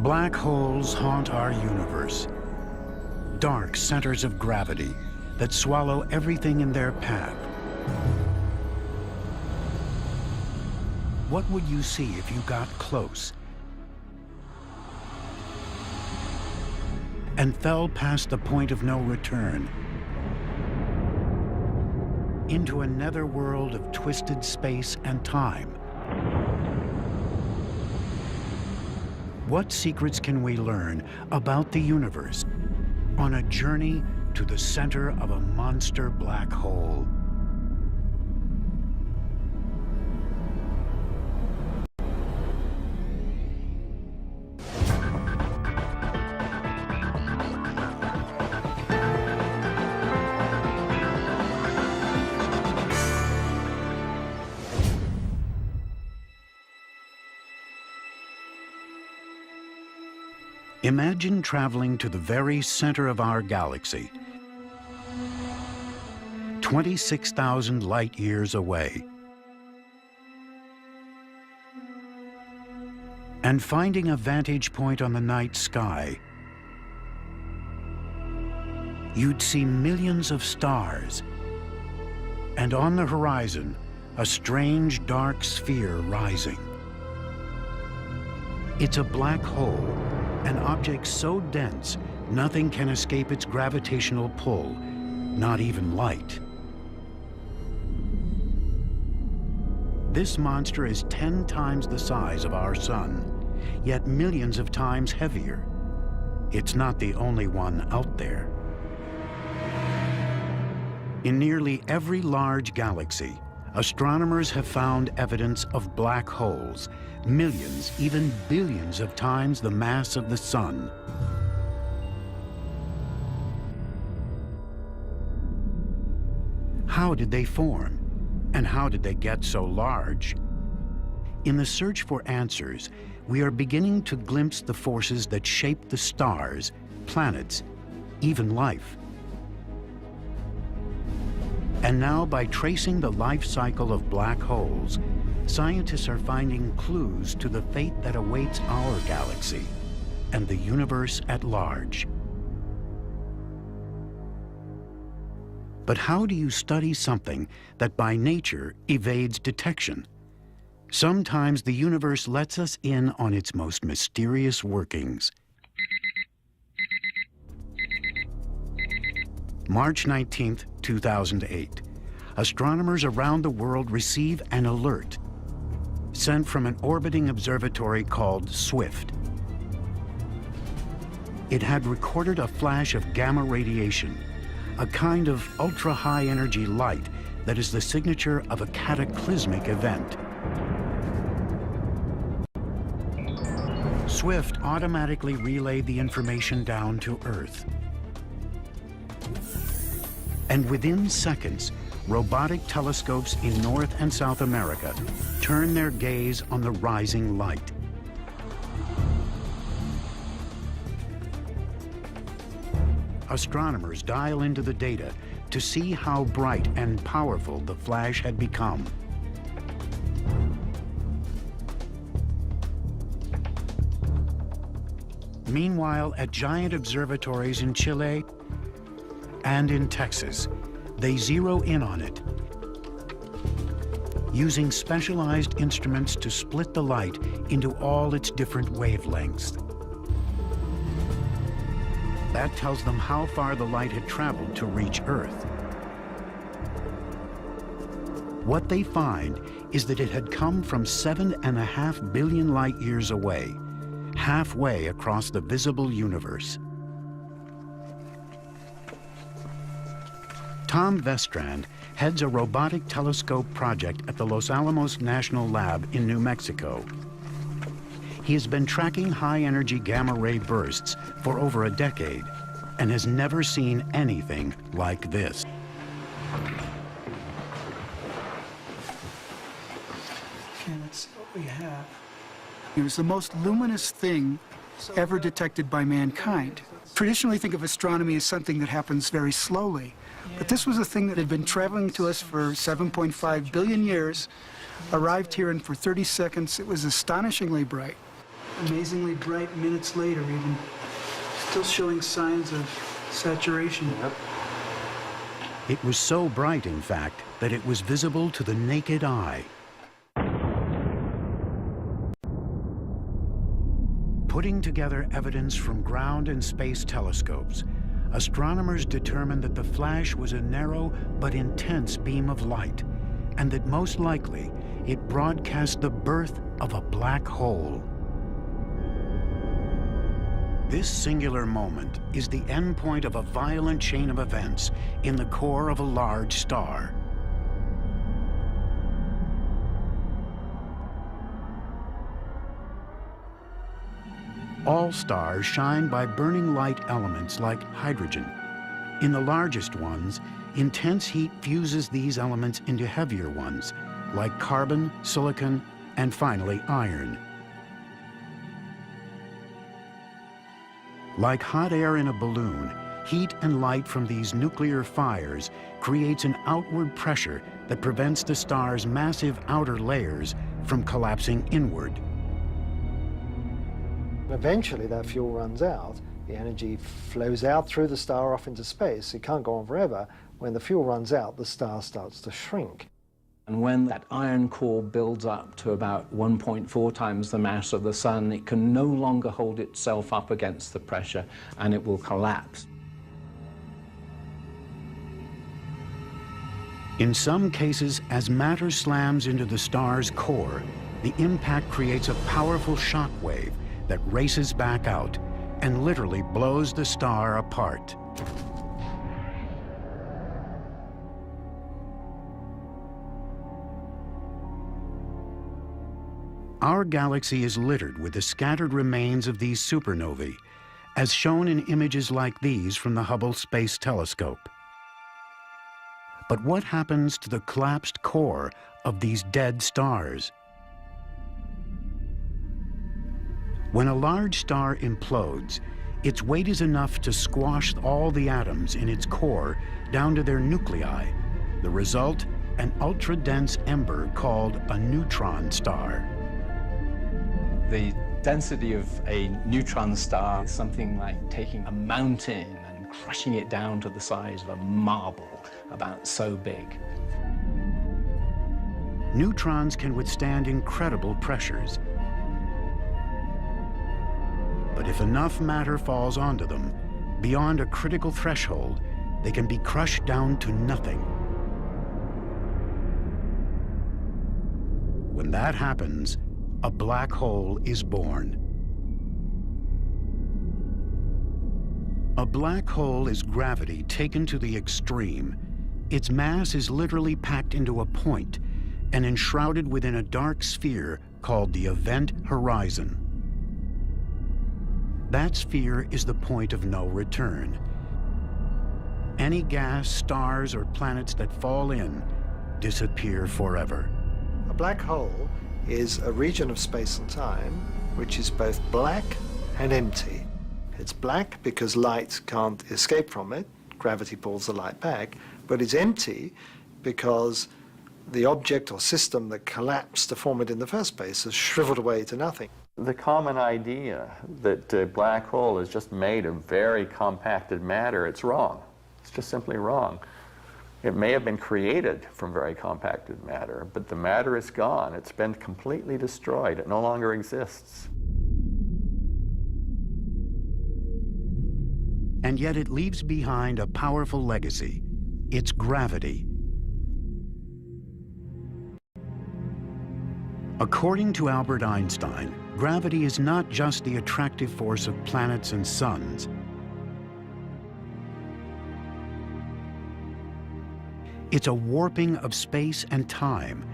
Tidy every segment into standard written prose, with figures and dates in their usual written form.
Black holes haunt our universe. Dark centers of gravity that swallow everything in their path. What would you see if you got close and fell past the point of no return into a netherworld of twisted space and time? What secrets can we learn about the universe on a journey to the center of a monster black hole? Imagine traveling to the very center of our galaxy, 26,000 light years away, and finding a vantage point on the night sky. You'd see millions of stars, and on the horizon, a strange dark sphere rising. It's a black hole, an object so dense, nothing can escape its gravitational pull, not even light. This monster is 10 times the size of our sun, yet millions of times heavier. It's not the only one out there. In nearly every large galaxy, astronomers have found evidence of black holes, millions, even billions of times the mass of the sun. How did they form? And how did they get so large? In the search for answers, we are beginning to glimpse the forces that shape the stars, planets, even life. And now, by tracing the life cycle of black holes, scientists are finding clues to the fate that awaits our galaxy and the universe at large. But how do you study something that by nature evades detection? Sometimes the universe lets us in on its most mysterious workings. March 19th, 2008. Astronomers around the world receive an alert sent from an orbiting observatory called SWIFT. It had recorded a flash of gamma radiation, a kind of ultra-high energy light that is the signature of a cataclysmic event. SWIFT automatically relayed the information down to Earth. And within seconds, robotic telescopes in North and South America turn their gaze on the rising light. Astronomers dial into the data to see how bright and powerful the flash had become. Meanwhile, at giant observatories in Chile and in Texas, they zero in on it, using specialized instruments to split the light into all its different wavelengths. That tells them how far the light had traveled to reach Earth. What they find is that it had come from 7.5 billion light years away, halfway across the visible universe. Tom Vestrand heads a robotic telescope project at the Los Alamos National Lab in New Mexico. He has been tracking high-energy gamma-ray bursts for over a decade and has never seen anything like this. Okay, let's see what we have. It was the most luminous thing ever detected by mankind. Traditionally, think of astronomy as something that happens very slowly. But this was a thing that had been traveling to us for 7.5 billion years, arrived here, and for 30 seconds, it was astonishingly bright. amazingly bright minutes later even, still showing signs of saturation. Yep. It was so bright, in fact, that it was visible to the naked eye. Putting together evidence from ground and space telescopes, astronomers determined that the flash was a narrow but intense beam of light, and that most likely it broadcast the birth of a black hole. This singular moment is the endpoint of a violent chain of events in the core of a large star. All stars shine by burning light elements like hydrogen. In the largest ones, intense heat fuses these elements into heavier ones, like carbon, silicon, and finally iron. Like hot air in a balloon, heat and light from these nuclear fires creates an outward pressure that prevents the star's massive outer layers from collapsing inward. Eventually that fuel runs out, the energy flows out through the star off into space. It can't go on forever. When the fuel runs out, the star starts to shrink. And when that iron core builds up to about 1.4 times the mass of the sun, it can no longer hold itself up against the pressure, and it will collapse. In some cases, as matter slams into the star's core, the impact creates a powerful shock wave that races back out and literally blows the star apart. Our galaxy is littered with the scattered remains of these supernovae, as shown in images like these from the Hubble Space Telescope. But what happens to the collapsed core of these dead stars? When a large star implodes, its weight is enough to squash all the atoms in its core down to their nuclei. The result, an ultra-dense ember called a neutron star. The density of a neutron star is something like taking a mountain and crushing it down to the size of a marble, about so big. Neutrons can withstand incredible pressures. But if enough matter falls onto them, beyond a critical threshold, they can be crushed down to nothing. When that happens, a black hole is born. A black hole is gravity taken to the extreme. Its mass is literally packed into a point and enshrouded within a dark sphere called the event horizon. That sphere is the point of no return. Any gas, stars, or planets that fall in disappear forever. A black hole is a region of space and time which is both black and empty. It's black because light can't escape from it, gravity pulls the light back, but it's empty because the object or system that collapsed to form it in the first place has shriveled away to nothing. The common idea that a black hole is just made of very compacted matter, it's wrong. It's just simply wrong. It may have been created from very compacted matter, but the matter is gone. It's been completely destroyed. It no longer exists. And yet it leaves behind a powerful legacy, its gravity. According to Albert Einstein, gravity is not just the attractive force of planets and suns. It's a warping of space and time,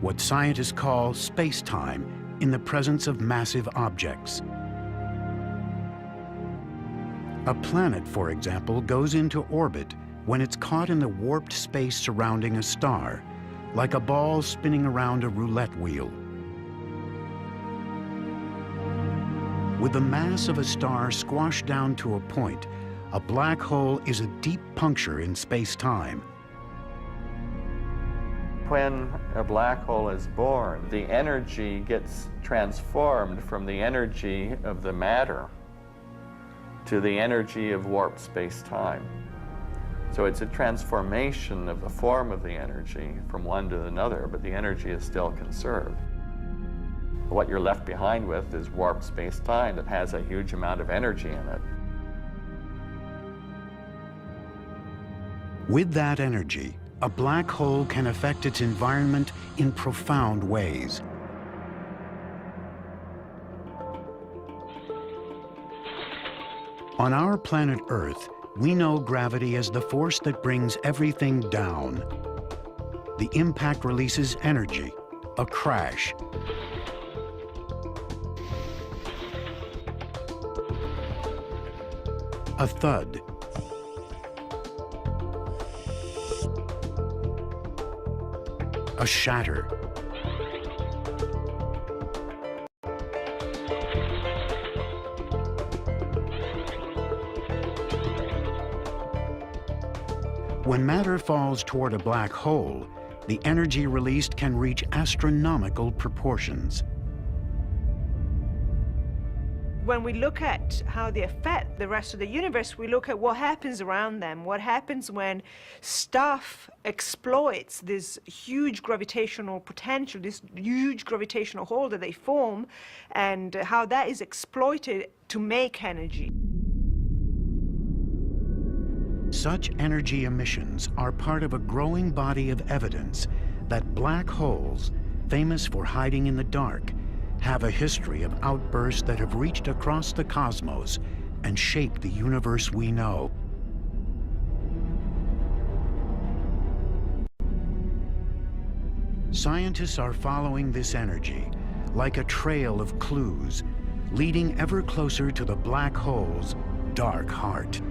what scientists call space-time, in the presence of massive objects. A planet, for example, goes into orbit when it's caught in the warped space surrounding a star, like a ball spinning around a roulette wheel. With the mass of a star squashed down to a point, a black hole is a deep puncture in space-time. when a black hole is born, the energy gets transformed from the energy of the matter to the energy of warped space-time. So it's a transformation of the form of the energy from one to another, but the energy is still conserved. What you're left behind with is warped space-time that has a huge amount of energy in it. With that energy, a black hole can affect its environment in profound ways. On our planet Earth, we know gravity as the force that brings everything down. The impact releases energy, a crash. A thud. A shatter. When matter falls toward a black hole, the energy released can reach astronomical proportions. When we look at how they affect the rest of the universe, we look at what happens around them, what happens when stuff exploits this huge gravitational potential, this huge gravitational hole that they form, and how that is exploited to make energy. Such energy emissions are part of a growing body of evidence that black holes, famous for hiding in the dark, have a history of outbursts that have reached across the cosmos and shaped the universe we know. Scientists are following this energy like a trail of clues, leading ever closer to the black hole's dark heart.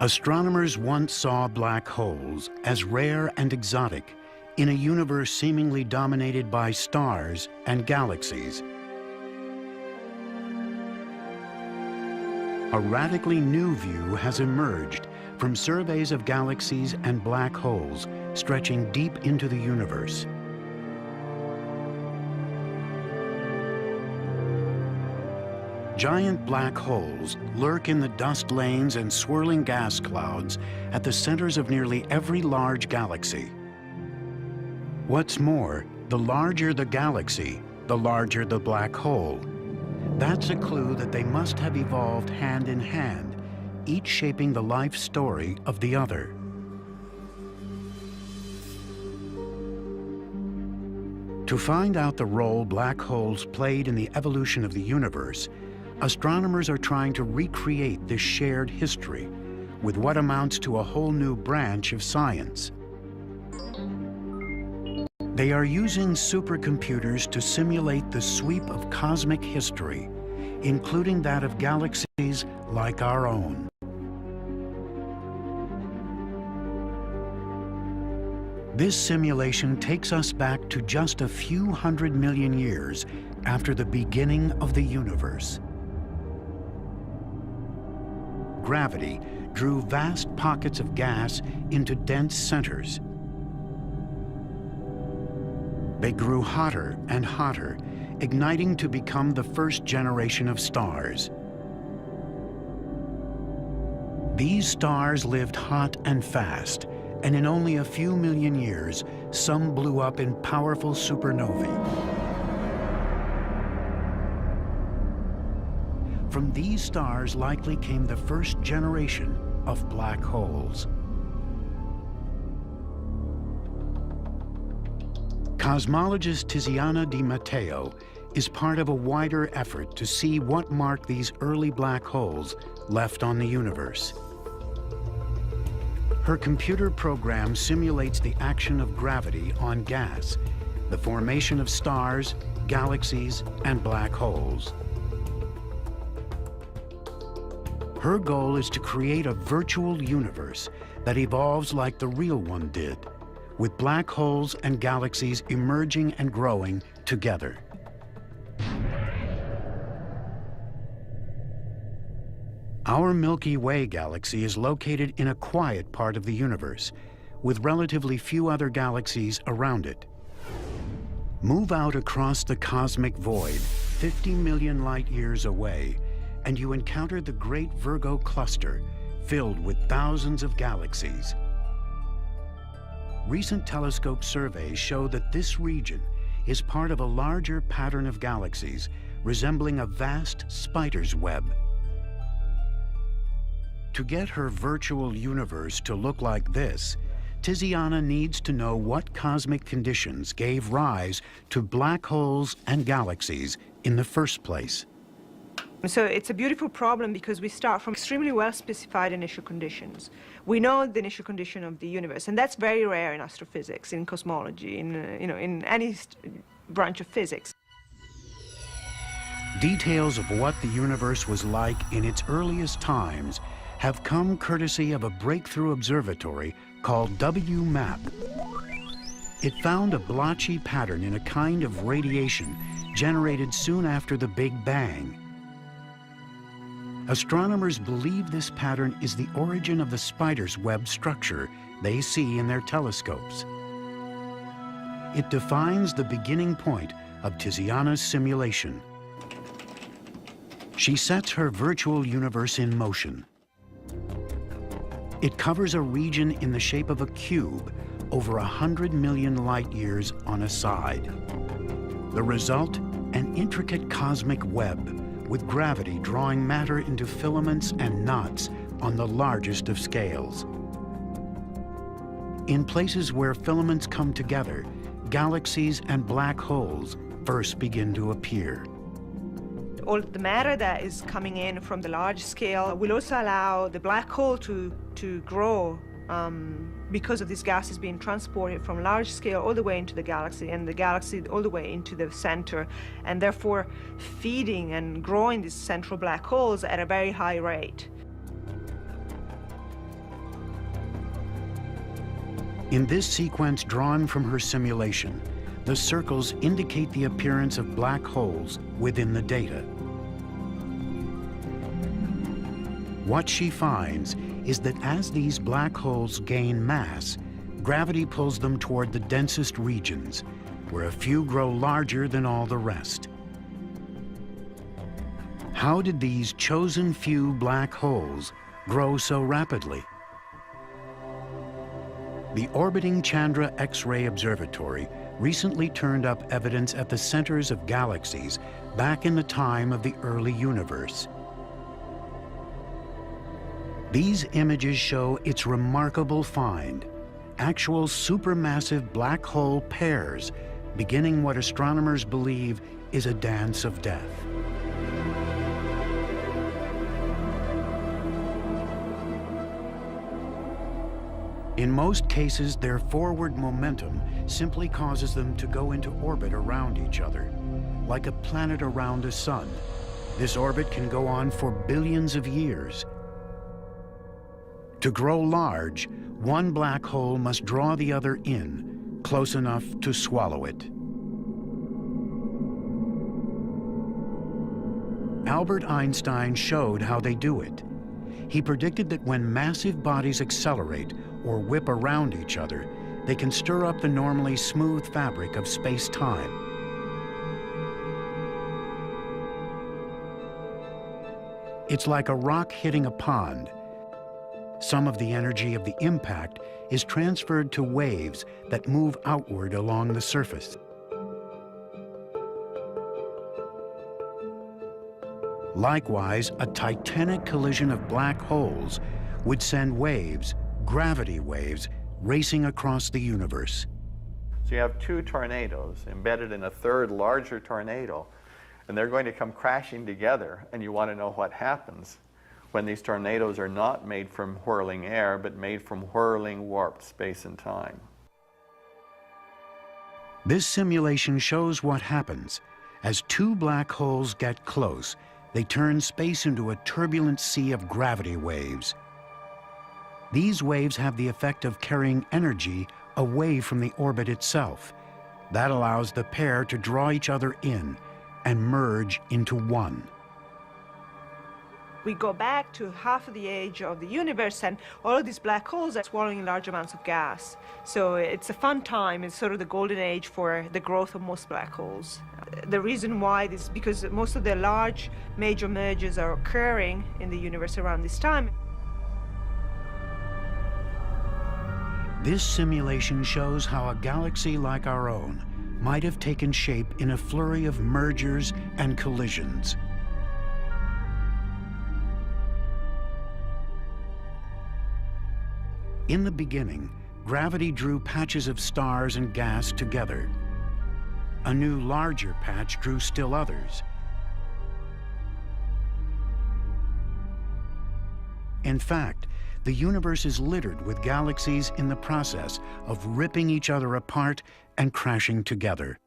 Astronomers once saw black holes as rare and exotic in a universe seemingly dominated by stars and galaxies. A radically new view has emerged from surveys of galaxies and black holes stretching deep into the universe. Giant black holes lurk in the dust lanes and swirling gas clouds at the centers of nearly every large galaxy. What's more, the larger the galaxy, the larger the black hole. That's a clue that they must have evolved hand in hand, each shaping the life story of the other. To find out the role black holes played in the evolution of the universe, astronomers are trying to recreate this shared history with what amounts to a whole new branch of science. They are using supercomputers to simulate the sweep of cosmic history, including that of galaxies like our own. This simulation takes us back to just a few 100 million years after the beginning of the universe. Gravity drew vast pockets of gas into dense centers. They grew hotter and hotter, igniting to become the first generation of stars. These stars lived hot and fast, and in only a few million years, some blew up in powerful supernovae. From these stars likely came the first generation of black holes. Cosmologist Tiziana Di Matteo is part of a wider effort to see what marked these early black holes left on the universe. Her computer program simulates the action of gravity on gas, the formation of stars, galaxies, and black holes. Her goal is to create a virtual universe that evolves like the real one did, with black holes and galaxies emerging and growing together. Our Milky Way galaxy is located in a quiet part of the universe, with relatively few other galaxies around it. Move out across the cosmic void, 50 million light years away, and you encounter the Great Virgo Cluster, filled with thousands of galaxies. Recent telescope surveys show that this region is part of a larger pattern of galaxies resembling a vast spider's web. To get her virtual universe to look like this, Tiziana needs to know what cosmic conditions gave rise to black holes and galaxies in the first place. So it's a beautiful problem because we start from extremely well-specified initial conditions. We know the initial condition of the universe, and that's very rare in astrophysics, in cosmology, in any branch of physics. Details of what the universe was like in its earliest times have come courtesy of a breakthrough observatory called WMAP. It found a blotchy pattern in a kind of radiation generated soon after the Big Bang. Astronomers believe this pattern is the origin of the spider's web structure they see in their telescopes. It defines the beginning point of Tiziana's simulation. She sets her virtual universe in motion. It covers a region in the shape of a cube over 100 million light years on a side. The result, an intricate cosmic web with gravity drawing matter into filaments and knots on the largest of scales. In places where filaments come together, galaxies and black holes first begin to appear. All the matter that is coming in from the large scale will also allow the black hole to grow because of these gases being transported from large scale all the way into the galaxy, and the galaxy all the way into the center, and therefore feeding and growing these central black holes at a very high rate. In this sequence drawn from her simulation, the circles indicate the appearance of black holes within the data. What she finds is that as these black holes gain mass, gravity pulls them toward the densest regions, where a few grow larger than all the rest. How did these chosen few black holes grow so rapidly? The orbiting Chandra X-ray Observatory recently turned up evidence at the centers of galaxies back in the time of the early universe. These images show its remarkable find, actual supermassive black hole pairs, beginning what astronomers believe is a dance of death. In most cases, their forward momentum simply causes them to go into orbit around each other, like a planet around a sun. This orbit can go on for billions of years. To grow large, one black hole must draw the other in, close enough to swallow it. Albert Einstein showed how they do it. He predicted that when massive bodies accelerate or whip around each other, they can stir up the normally smooth fabric of space-time. It's like a rock hitting a pond. Some of the energy of the impact is transferred to waves that move outward along the surface. Likewise, a titanic collision of black holes would send waves, gravity waves, racing across the universe. So you have two tornadoes embedded in a third larger tornado, and they're going to come crashing together, and you want to know what happens when these tornadoes are not made from whirling air, but made from whirling warped space and time. This simulation shows what happens. As two black holes get close, they turn space into a turbulent sea of gravity waves. These waves have the effect of carrying energy away from the orbit itself. That allows the pair to draw each other in and merge into one. we go back to half of the age of the universe, and all of these black holes are swallowing large amounts of gas. So it's a fun time. It's sort of the golden age for the growth of most black holes. The reason why is because most of the large major mergers are occurring in the universe around this time. This simulation shows how a galaxy like our own might have taken shape in a flurry of mergers and collisions. In the beginning, gravity drew patches of stars and gas together. A new, larger patch drew still others. In fact, the universe is littered with galaxies in the process of ripping each other apart and crashing together.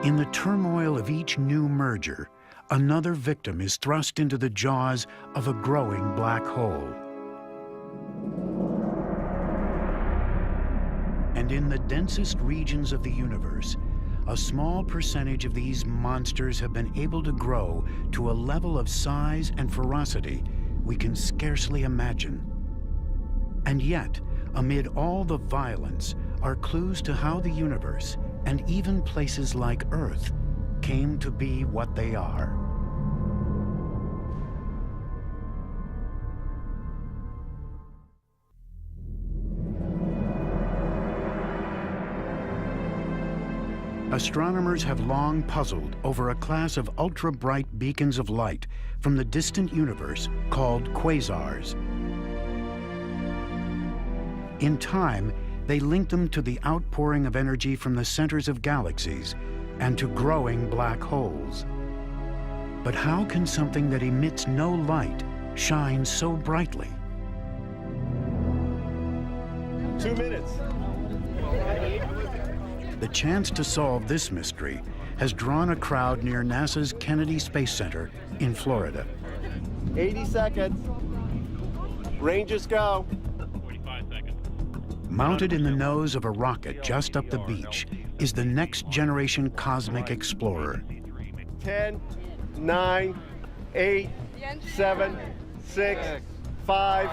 In the turmoil of each new merger, another victim is thrust into the jaws of a growing black hole. And in the densest regions of the universe, a small percentage of these monsters have been able to grow to a level of size and ferocity we can scarcely imagine. And yet, amid all the violence, are clues to how the universe, and even places like Earth, came to be what they are. Astronomers have long puzzled over a class of ultra-bright beacons of light from the distant universe called quasars. In time, they link them to the outpouring of energy from the centers of galaxies and to growing black holes. But how can something that emits no light shine so brightly? 2 minutes. The chance to solve this mystery has drawn a crowd near NASA's Kennedy Space Center in Florida. 80 seconds. Rangers go. 45 seconds. Mounted in the nose of a rocket just up the beach is the next generation cosmic explorer. 10, 9, 8, 7, 6, 5,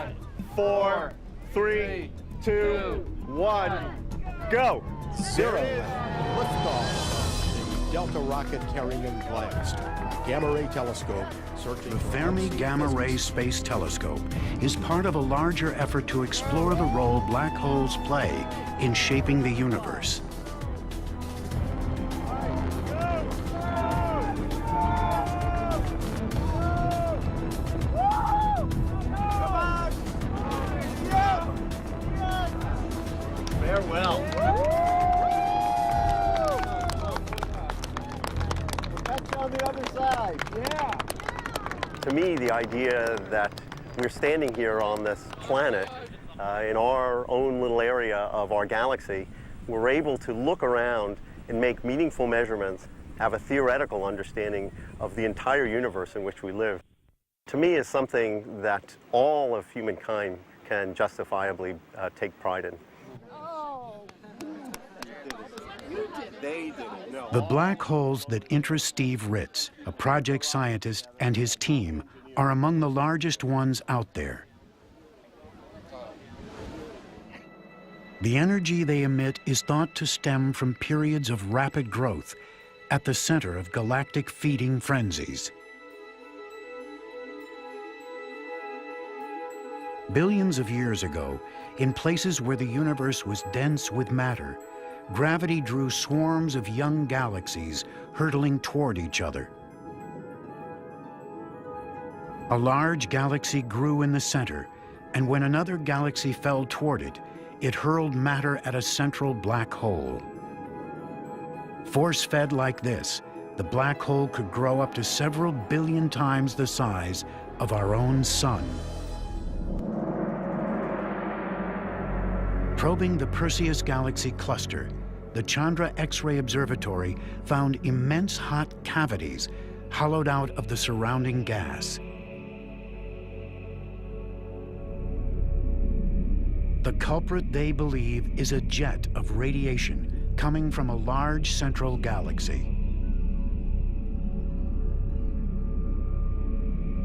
4, 3, 2, 1, go. 0. Liftoff. Delta rocket carrying in blast. Gamma ray telescope searching. The Fermi Gamma Ray Space Telescope is part of a larger effort to explore the role black holes play in shaping the universe. Farewell. On the other side, yeah. To me, the idea that we're standing here on this planet in our own little area of our galaxy, we're able to look around and make meaningful measurements, have a theoretical understanding of the entire universe in which we live, to me is something that all of humankind can justifiably take pride in. The black holes that interest Steve Ritz, a project scientist, and his team are among the largest ones out there. The energy they emit is thought to stem from periods of rapid growth at the center of galactic feeding frenzies. Billions of years ago, in places where the universe was dense with matter, gravity drew swarms of young galaxies hurtling toward each other. A large galaxy grew in the center, and when another galaxy fell toward it, it hurled matter at a central black hole. Force-fed like this, the black hole could grow up to several billion times the size of our own sun. Probing the Perseus Galaxy cluster, the Chandra X-ray Observatory found immense hot cavities hollowed out of the surrounding gas. The culprit, they believe, is a jet of radiation coming from a large central galaxy.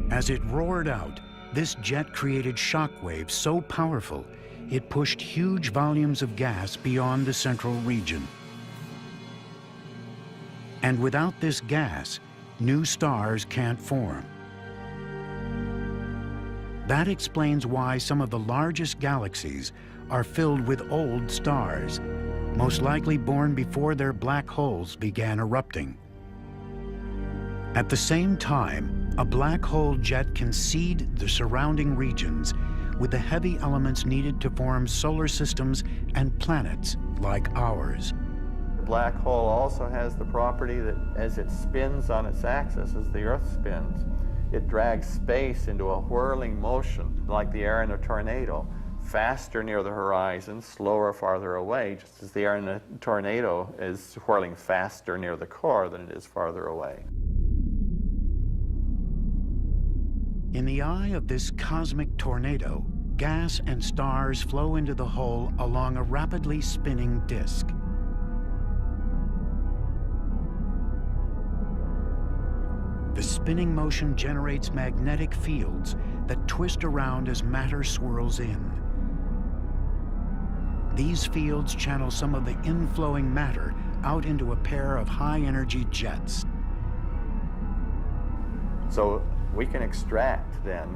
As it roared out, this jet created shock waves so powerful it pushed huge volumes of gas beyond the central region. And without this gas, new stars can't form. That explains why some of the largest galaxies are filled with old stars, most likely born before their black holes began erupting. At the same time, a black hole jet can seed the surrounding regions with the heavy elements needed to form solar systems and planets like ours. The black hole also has the property that as it spins on its axis, as the Earth spins, it drags space into a whirling motion like the air in a tornado, faster near the horizon, slower farther away, just as the air in a tornado is whirling faster near the core than it is farther away. In the eye of this cosmic tornado, gas and stars flow into the hole along a rapidly spinning disk. The spinning motion generates magnetic fields that twist around as matter swirls in. These fields channel some of the inflowing matter out into a pair of high-energy jets. So we can extract then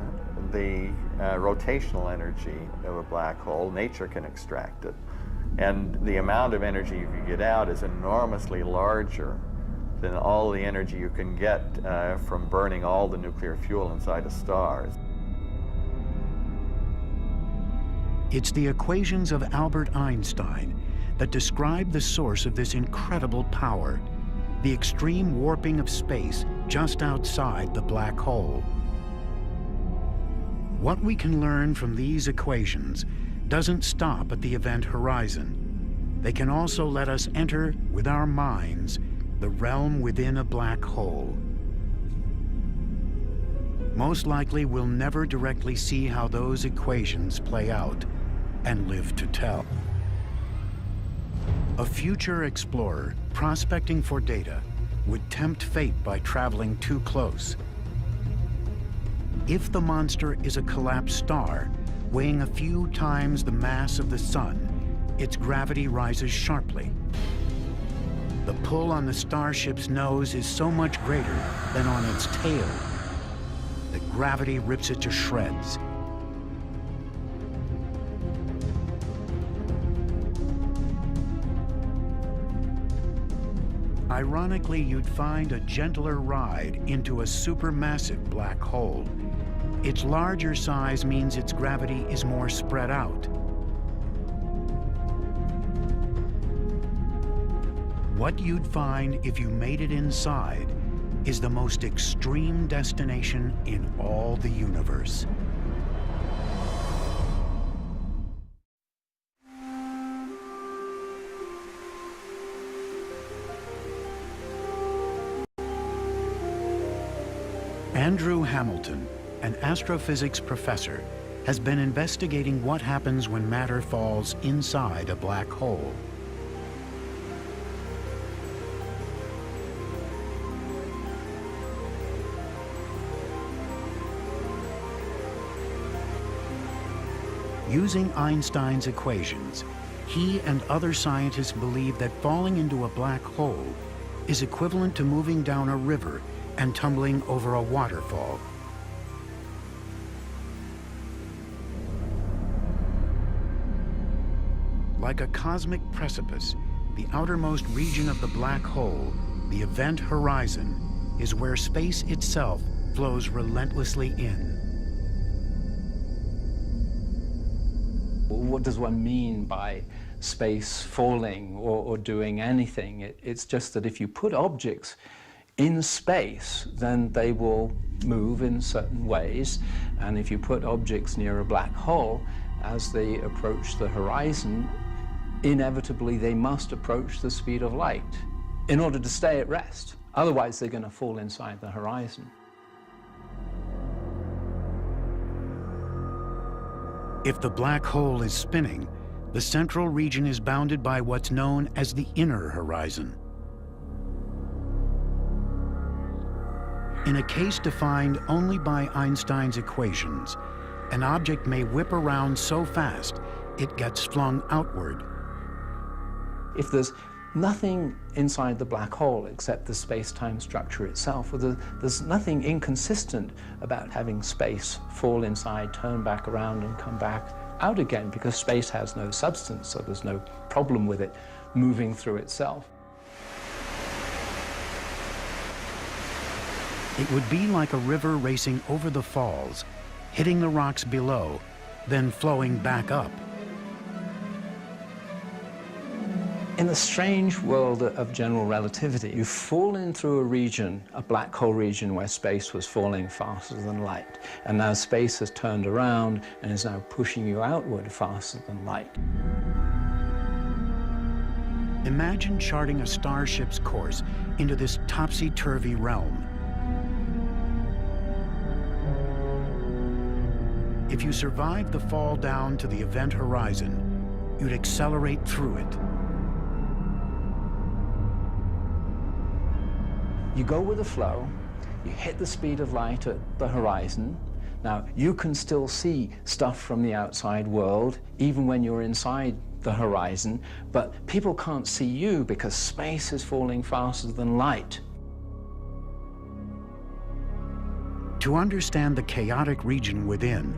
the rotational energy of a black hole. Nature can extract it. And the amount of energy you get out is enormously larger than all the energy you can get from burning all the nuclear fuel inside of stars. It's the equations of Albert Einstein that describe the source of this incredible power, the extreme warping of space just outside the black hole. What we can learn from these equations doesn't stop at the event horizon. They can also let us enter, with our minds, the realm within a black hole. Most likely, we'll never directly see how those equations play out and live to tell. A future explorer prospecting for data would tempt fate by traveling too close. If the monster is a collapsed star, weighing a few times the mass of the sun, its gravity rises sharply. The pull on the starship's nose is so much greater than on its tail that gravity rips it to shreds. Ironically, you'd find a gentler ride into a supermassive black hole. Its larger size means its gravity is more spread out. What you'd find if you made it inside is the most extreme destination in all the universe. Andrew Hamilton, an astrophysics professor, has been investigating what happens when matter falls inside a black hole. Using Einstein's equations, he and other scientists believe that falling into a black hole is equivalent to moving down a river and tumbling over a waterfall. Like a cosmic precipice, the outermost region of the black hole, the event horizon, is where space itself flows relentlessly in. What does one mean by space falling or doing anything? It's just that if you put objects in space, then they will move in certain ways. And if you put objects near a black hole, as they approach the horizon, inevitably they must approach the speed of light in order to stay at rest. Otherwise, they're going to fall inside the horizon. If the black hole is spinning, the central region is bounded by what's known as the inner horizon. In a case defined only by Einstein's equations, an object may whip around so fast it gets flung outward. If there's nothing inside the black hole except the space-time structure itself, well, there's nothing inconsistent about having space fall inside, turn back around, and come back out again, because space has no substance, so there's no problem with it moving through itself. It would be like a river racing over the falls, hitting the rocks below, then flowing back up. In the strange world of general relativity, you've fallen through a region, a black hole region, where space was falling faster than light. And now space has turned around and is now pushing you outward faster than light. Imagine charting a starship's course into this topsy-turvy realm. If you survived the fall down to the event horizon, you'd accelerate through it. You go with the flow, you hit the speed of light at the horizon. Now, you can still see stuff from the outside world, even when you're inside the horizon, but people can't see you because space is falling faster than light. To understand the chaotic region within,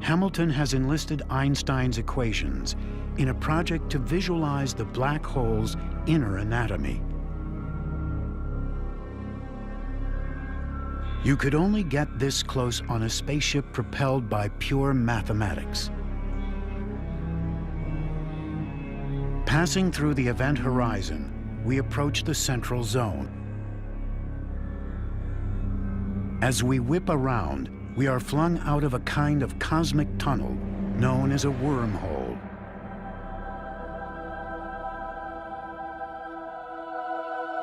Hamilton has enlisted Einstein's equations in a project to visualize the black hole's inner anatomy. You could only get this close on a spaceship propelled by pure mathematics. Passing through the event horizon, we approach the central zone. As we whip around, we are flung out of a kind of cosmic tunnel known as a wormhole.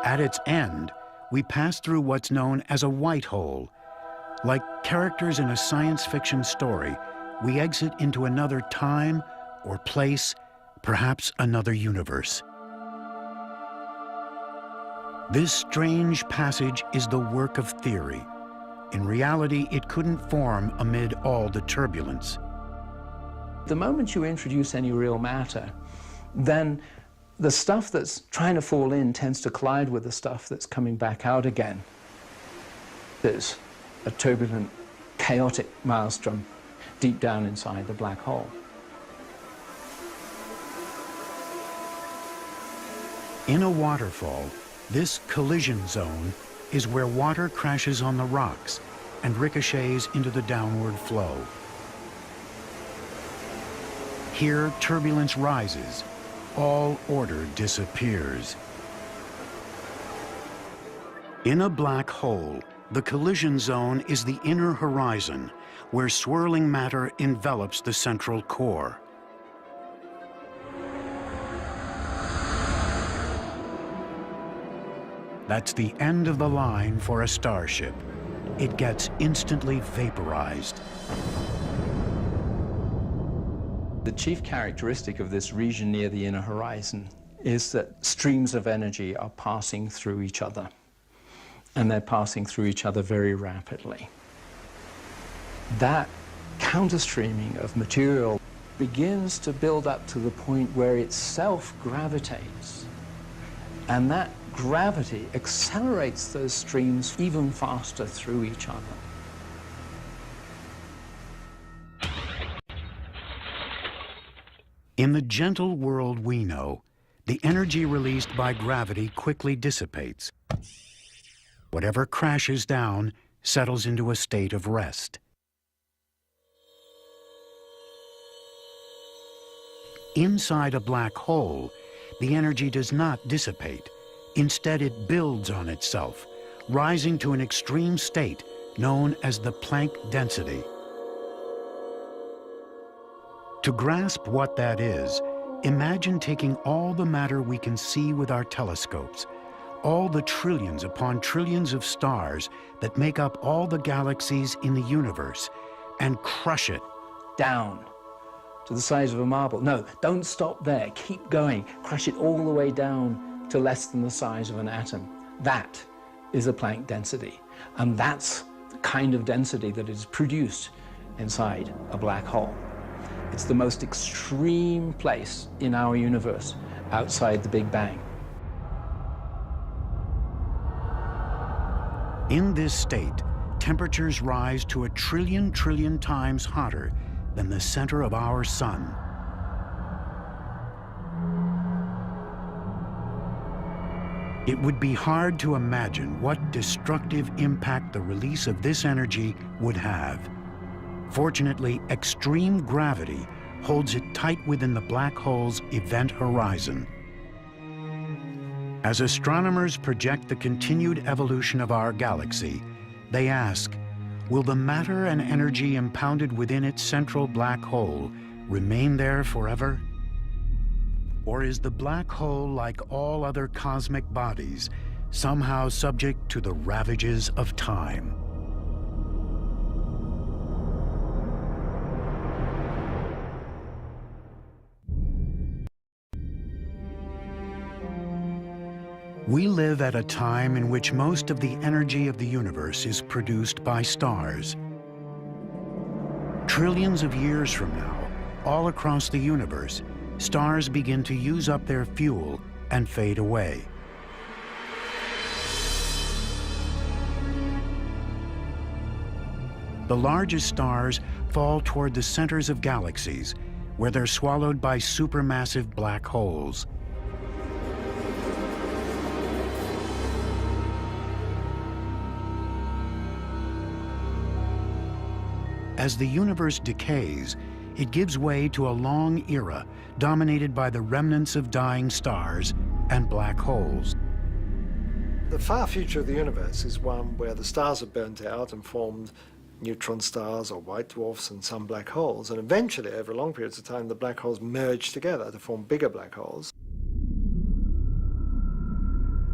At its end, we pass through what's known as a white hole. Like characters in a science fiction story, we exit into another time or place, perhaps another universe. This strange passage is the work of theory. In reality, it couldn't form amid all the turbulence. The moment you introduce any real matter, then the stuff that's trying to fall in tends to collide with the stuff that's coming back out again. There's a turbulent, chaotic maelstrom deep down inside the black hole. In a waterfall, this collision zone is where water crashes on the rocks and ricochets into the downward flow. Here, turbulence rises. All order disappears. In a black hole, the collision zone is the inner horizon, where swirling matter envelops the central core. That's the end of the line for a starship. It gets instantly vaporized. The chief characteristic of this region near the inner horizon is that streams of energy are passing through each other, and they're passing through each other very rapidly. That counterstreaming of material begins to build up to the point where it self-gravitates, and that gravity accelerates those streams even faster through each other. In the gentle world we know, the energy released by gravity quickly dissipates. Whatever crashes down settles into a state of rest. Inside a black hole, the energy does not dissipate. Instead, it builds on itself, rising to an extreme state known as the Planck density. To grasp what that is, imagine taking all the matter we can see with our telescopes, all the trillions upon trillions of stars that make up all the galaxies in the universe, and crush it down to the size of a marble. No, don't stop there. Keep going. Crush it all the way down to less than the size of an atom. That is a Planck density. And that's the kind of density that is produced inside a black hole. It's the most extreme place in our universe outside the Big Bang. In this state, temperatures rise to 1 trillion times hotter than the center of our sun. It would be hard to imagine what destructive impact the release of this energy would have. Fortunately, extreme gravity holds it tight within the black hole's event horizon. As astronomers project the continued evolution of our galaxy, they ask, will the matter and energy impounded within its central black hole remain there forever? Or is the black hole, like all other cosmic bodies, somehow subject to the ravages of time? We live at a time in which most of the energy of the universe is produced by stars. Trillions of years from now, all across the universe, stars begin to use up their fuel and fade away. The largest stars fall toward the centers of galaxies, where they're swallowed by supermassive black holes. As the universe decays, it gives way to a long era dominated by the remnants of dying stars and black holes. The far future of the universe is one where the stars have burnt out and formed neutron stars or white dwarfs and some black holes, and eventually, over long periods of time, the black holes merge together to form bigger black holes.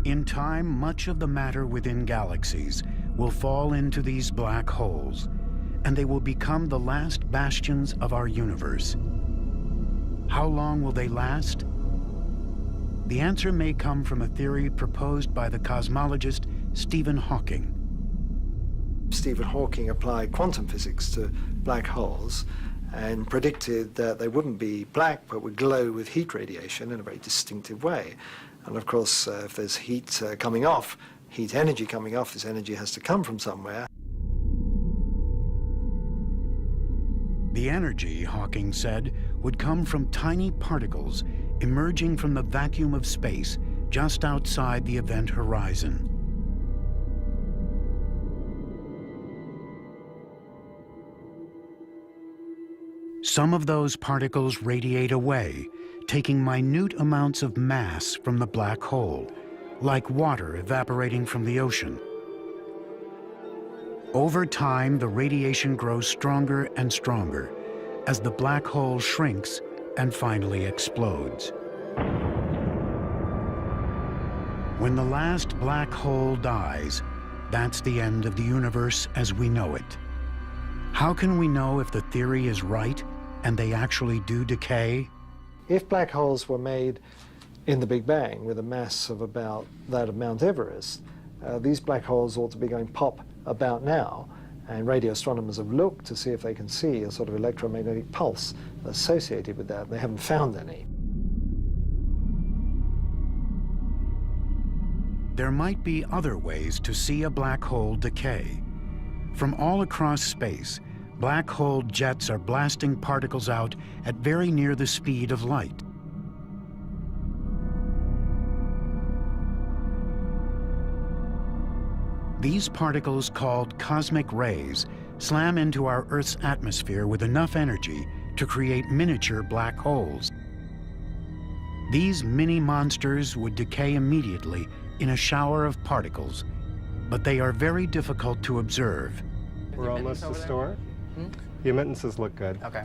In time, much of the matter within galaxies will fall into these black holes, and they will become the last bastions of our universe. How long will they last? The answer may come from a theory proposed by the cosmologist Stephen Hawking. Stephen Hawking applied quantum physics to black holes and predicted that they wouldn't be black but would glow with heat radiation in a very distinctive way. And of course, if there's heat coming off, heat energy coming off, this energy has to come from somewhere. The energy, Hawking said, would come from tiny particles emerging from the vacuum of space just outside the event horizon. Some of those particles radiate away, taking minute amounts of mass from the black hole, like water evaporating from the ocean. Over time, the radiation grows stronger and stronger as the black hole shrinks and finally explodes. When the last black hole dies, that's the end of the universe as we know it. How can we know if the theory is right and they actually do decay? If black holes were made in the Big Bang with a mass of about that of Mount Everest, these black holes ought to be going pop about now, and radio astronomers have looked to see if they can see a sort of electromagnetic pulse associated with that, and they haven't found any. There might be other ways to see a black hole decay. From all across space, black hole jets are blasting particles out at very near the speed of light. These particles, called cosmic rays, slam into our Earth's atmosphere with enough energy to create miniature black holes. These mini monsters would decay immediately in a shower of particles, but they are very difficult to observe. We're almost to store. The emittances look good. Okay.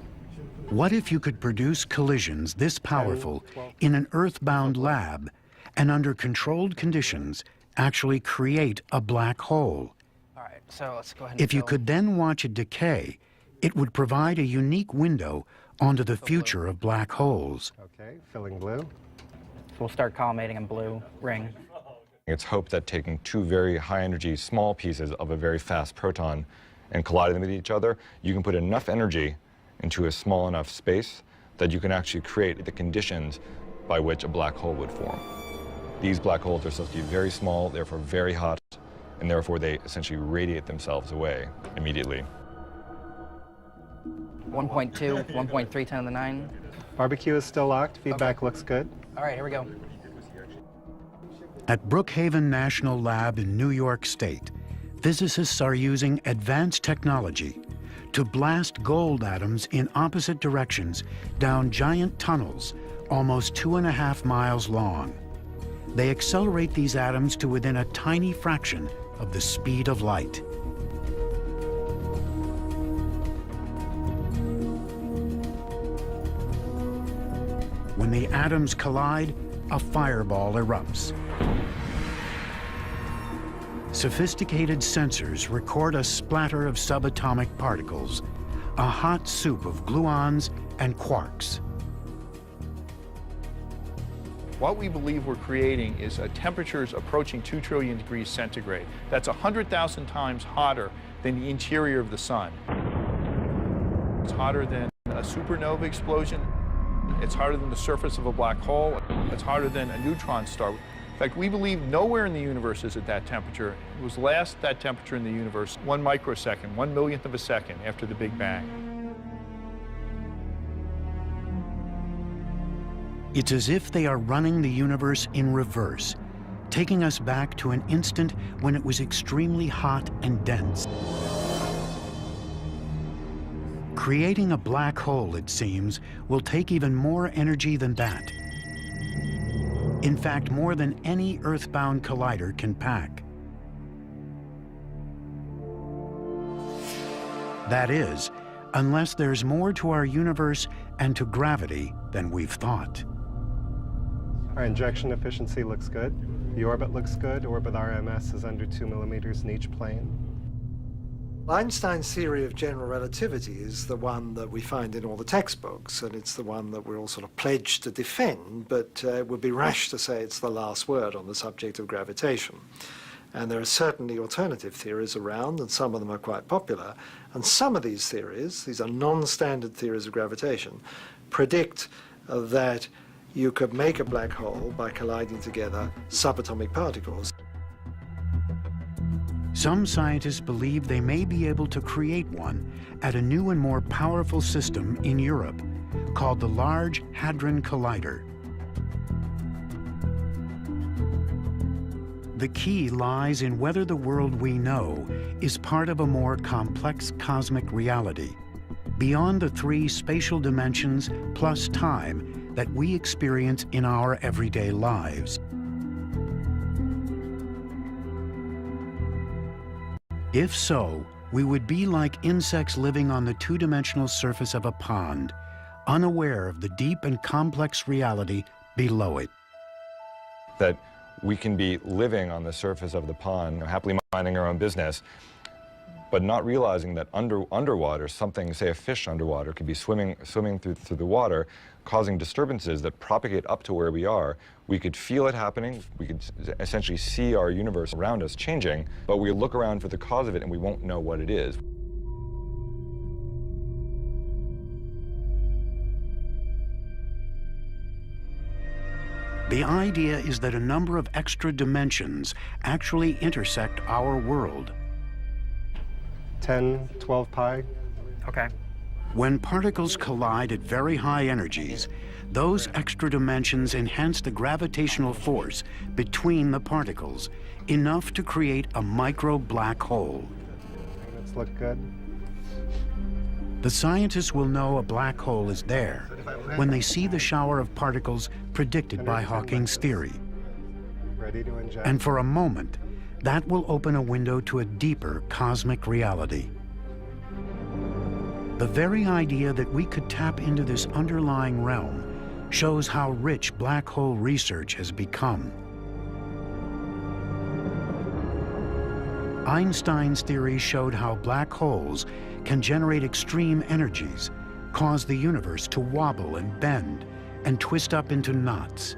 What if you could produce collisions this powerful in an Earth-bound lab and under controlled conditions actually create a black hole? All right, so let's go ahead and If you could then watch it decay, it would provide a unique window onto the future of black holes. Okay, filling blue. So we'll start collimating in blue ring. It's hoped that taking two very high-energy small pieces of a very fast proton and colliding them with each other, you can put enough energy into a small enough space that you can actually create the conditions by which a black hole would form. These black holes are supposed to be very small, therefore very hot, and therefore they essentially radiate themselves away immediately. 1.2, 1.3, 10 to the 9. Barbecue is still locked. Feedback looks good. All right, here we go. At Brookhaven National Lab in New York State, physicists are using advanced technology to blast gold atoms in opposite directions down giant tunnels almost 2.5 miles long. They accelerate these atoms to within a tiny fraction of the speed of light. When the atoms collide, a fireball erupts. Sophisticated sensors record a splatter of subatomic particles, a hot soup of gluons and quarks. What we believe we're creating is temperatures approaching 2 trillion degrees centigrade. That's 100,000 times hotter than the interior of the sun. It's hotter than a supernova explosion. It's hotter than the surface of a black hole. It's hotter than a neutron star. In fact, we believe nowhere in the universe is at that temperature. It was last that temperature in the universe 1 microsecond, 1/1,000,000th of a second after the Big Bang. It's as if they are running the universe in reverse, taking us back to an instant when it was extremely hot and dense. Creating a black hole, it seems, will take even more energy than that. In fact, more than any Earth-bound collider can pack. That is, unless there's more to our universe and to gravity than we've thought. Our injection efficiency looks good. The orbit looks good. Orbit RMS is under 2 millimeters in each plane. Einstein's theory of general relativity is the one that we find in all the textbooks, and it's the one that we're all sort of pledged to defend, but it would be rash to say it's the last word on the subject of gravitation. And there are certainly alternative theories around, and some of them are quite popular. And some of these theories, these are non-standard theories of gravitation, predict that you could make a black hole by colliding together subatomic particles. Some scientists believe they may be able to create one at a new and more powerful system in Europe called the Large Hadron Collider. The key lies in whether the world we know is part of a more complex cosmic reality, beyond the 3 spatial dimensions plus time that we experience in our everyday lives. If so, we would be like insects living on the 2-dimensional surface of a pond, unaware of the deep and complex reality below it. That we can be living on the surface of the pond, happily minding our own business, but not realizing that underwater, something, say a fish underwater, could be swimming through the water, causing disturbances that propagate up to where we are. We could feel it happening, we could essentially see our universe around us changing, but we look around for the cause of it and we won't know what it is. The idea is that a number of extra dimensions actually intersect our world. 10, 12 pi. Okay. When particles collide at very high energies, those extra dimensions enhance the gravitational force between the particles, enough to create a micro black hole. Let's look good. The scientists will know a black hole is there when they see the shower of particles predicted by Hawking's theory. Ready to inject. And for a moment, that will open a window to a deeper cosmic reality. The very idea that we could tap into this underlying realm shows how rich black hole research has become. Einstein's theory showed how black holes can generate extreme energies, cause the universe to wobble and bend, and twist up into knots.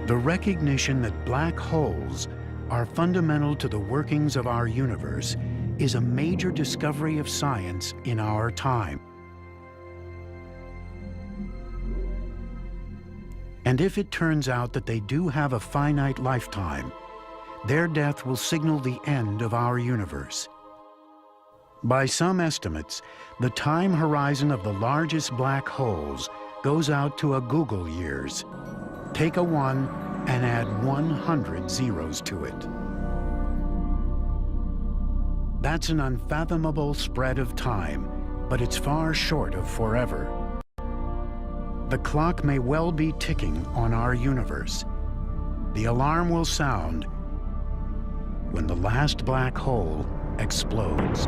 The recognition that black holes are fundamental to the workings of our universe is a major discovery of science in our time. And if it turns out that they do have a finite lifetime, their death will signal the end of our universe. By some estimates, the time horizon of the largest black holes goes out to a Google years. Take a 1 and add 100 zeros to it. That's an unfathomable spread of time, but it's far short of forever. The clock may well be ticking on our universe. The alarm will sound when the last black hole explodes.